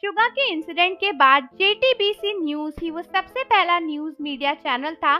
Suga के incident के बाद JTBC न्यूज ही वो सबसे पहला न्यूज मीडिया चैनल था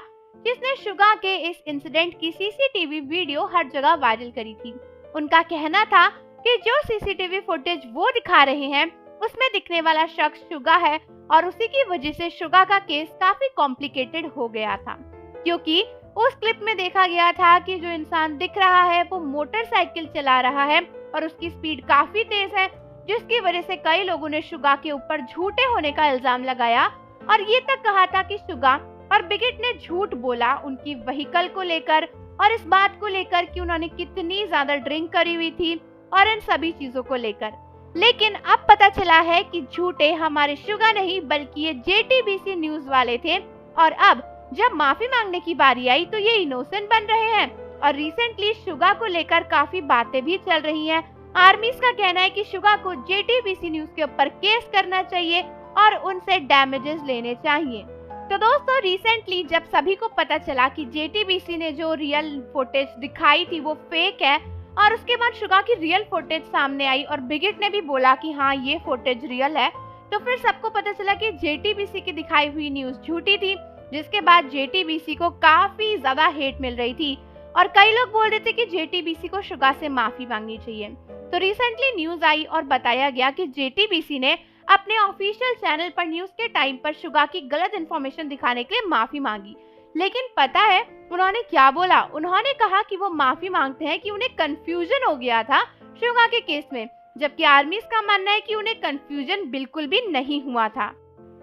जिसने शुगा के इस इंसिडेंट की सीसीटीवी वीडियो हर जगह वायरल करी थी। उनका कहना था कि जो सीसीटीवी फुटेज वो दिखा रहे हैं उसमें दिखने वाला शख्स शुगा है और उसी की वजह से शुगा का केस काफी कॉम्प्लिकेटेड हो गया था, क्योंकि उस क्लिप में देखा गया था कि जो इंसान दिख रहा है वो मोटरसाइकिल चला रहा है और उसकी स्पीड काफी तेज है, जिसकी वजह से कई लोगों ने शुगा के ऊपर झूठे होने का इल्जाम लगाया और ये तक कहा था कि शुगा और बिगेट ने झूठ बोला उनकी व्हीकल को लेकर और इस बात को लेकर कि उन्होंने कितनी ज्यादा ड्रिंक करी हुई थी और इन सभी चीजों को लेकर। लेकिन अब पता चला है कि झूठे हमारे शुगा नहीं बल्कि ये JTBC न्यूज वाले थे और अब जब माफी मांगने की बारी आई तो ये इनोसेंट बन रहे हैं और रिसेंटली शुगा को लेकर काफी बातें भी चल रही हैं। आर्मीज का कहना है कि शुगा को JTBC न्यूज के ऊपर केस करना चाहिए और उनसे डैमेजेस लेने चाहिए। तो दोस्तों, रिसेंटली जब सभी को पता चला कि JTBC ने जो रियल फुटेज दिखाई थी वो फेक है और उसके बाद शुगा की रियल फुटेज सामने आई और बिगेट ने भी बोला कि हाँ ये फुटेज रियल है, तो फिर सबको पता चला कि JTBC की दिखाई हुई न्यूज झूठी थी, जिसके बाद JTBC को काफी ज्यादा हेट मिल रही थी और कई लोग बोल रहे थे कि JTBC को शुगा से माफी मांगनी चाहिए। तो रिसेंटली न्यूज आई और बताया गया कि JTBC ने अपने ऑफिशियल चैनल पर न्यूज के टाइम पर शुगा की गलत इन्फॉर्मेशन दिखाने के लिए माफी मांगी। लेकिन पता है उन्होंने क्या बोला? उन्होंने कहा कि वो माफी मांगते हैं कि उन्हें कंफ्यूजन हो गया था शुगा के केस में, जबकि आर्मीज का मानना है कि उन्हें कंफ्यूजन बिल्कुल भी नहीं हुआ था।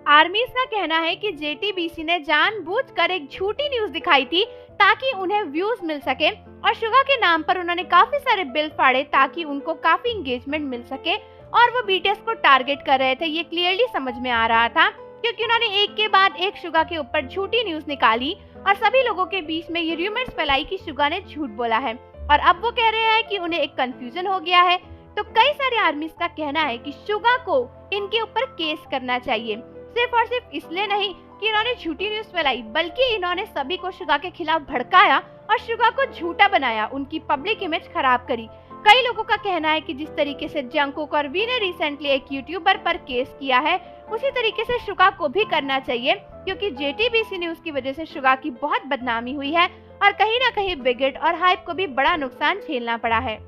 आर्मीज का कहना है कि JTBC ने जानबूझकर एक झूठी न्यूज दिखाई थी ताकि उन्हें व्यूज मिल सके और शुगा के नाम पर उन्होंने काफी सारे बिल फाड़े ताकि उनको काफी एंगेजमेंट मिल सके और वो BTS को टारगेट कर रहे थे। ये क्लियरली समझ में आ रहा था क्योंकि उन्होंने एक के बाद एक शुगा के ऊपर झूठी न्यूज निकाली और सभी लोगों के बीच में ये रूमर्स फैलाई कि शुगा ने झूठ बोला है और अब वो कह रहे हैं कि उन्हें एक कंफ्यूजन हो गया है। तो कई सारे आर्मीज का कहना है कि शुगा को इनके ऊपर केस करना चाहिए, सिर्फ और सिर्फ इसलिए नहीं कि इन्होंने झूठी न्यूज फैलाई बल्कि इन्होंने सभी को शुगा के खिलाफ भड़काया और शुगा को झूठा बनाया, उनकी पब्लिक इमेज खराब करी। कई लोगों का कहना है कि जिस तरीके से जंगकुक और वी ने रिसेंटली एक यूट्यूबर पर केस किया है उसी तरीके से शुगा को भी करना चाहिए, क्योंकि JTBC न्यूज की वजह से शुगा की बहुत बदनामी हुई है और कहीं ना कहीं बिगेट और हाइप को भी बड़ा नुकसान झेलना पड़ा है।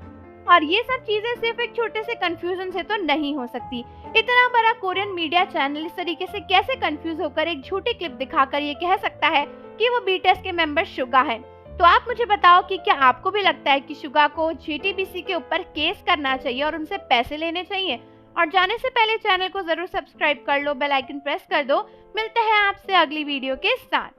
और ये सब चीजें सिर्फ एक छोटे से कंफ्यूजन से तो नहीं हो सकती। इतना बड़ा कोरियन मीडिया चैनल इस तरीके से कैसे कंफ्यूज होकर एक झूठी क्लिप दिखाकर ये कह सकता है कि वो BTS के मेंबर शुगा है? तो आप मुझे बताओ कि क्या आपको भी लगता है कि शुगा को JTBC के ऊपर केस करना चाहिए और उनसे पैसे लेने चाहिए? और जाने से पहले चैनल को जरूर सब्सक्राइब कर लो, बेल आइकन प्रेस कर दो। मिलते हैं आपसे अगली वीडियो के साथ।